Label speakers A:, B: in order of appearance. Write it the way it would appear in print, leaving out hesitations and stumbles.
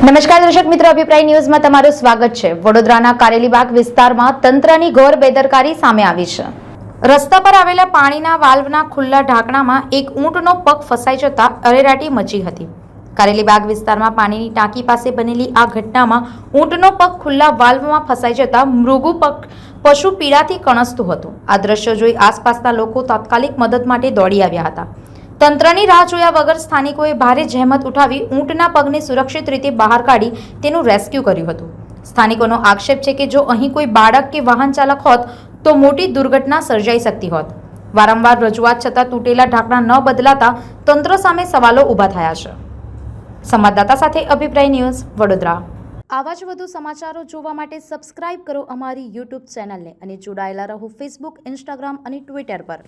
A: નમસ્કાર દર્શક મિત્રો, અભિપ્રાય ન્યૂઝમાં તમારું સ્વાગત છે। વડોદરાના કારેલીબાગ વિસ્તારમાં તંત્રની ઘોર બેદરકારી સામે આવી છે। રસ્તા પર આવેલા પાણીના વાલ્વના ખુલ્લા ઢાંકણામાં એક ઊંટનો પગ ફસાઈ જતા અરેરાટી મચી હતી। કારેલીબાગ વિસ્તારમાં પાણીની ટાંકી પાસે બનેલી આ ઘટનામાં ઊંટનો પગ ખુલ્લા વાલ્વમાં ફસાઈ જતા મૃગુ પશુ પીડાથી કણસતું હતું। આ દ્રશ્યો જોઈ આસપાસના લોકો તાત્કાલિક મદદ માટે દોડી આવ્યા હતા। તંત્રની રાહ જોયા વગર સ્થાનિકોએ ભારે જહેમત ઉઠાવી ઊંટના પગને સુરક્ષિત રીતે બહાર કાઢી તેનું રેસ્ક્યુ કર્યું હતું। સ્થાનિકોનો આક્ષેપ છે કે જો અહીં કોઈ બાળક કે વાહન ચાલક હોત તો મોટી દુર્ઘટના સર્જાઈ શકતી હોત। વારંવાર રજૂઆત છતાં તૂટેલા ઢાંકણા ન બદલાતા તંત્ર સામે સવાલો ઊભા થયા છે। સંવાદદાતા સાથે અભિપ્રાય ન્યૂઝ, વડોદરા। આવા જ વધુ સમાચારો જોવા માટે સબસ્ક્રાઇબ કરો અમારી યુટ્યુબ ચેનલને અને જોડાયેલા રહો ફેસબુક, ઇન્સ્ટાગ્રામ અને ટ્વિટર પર।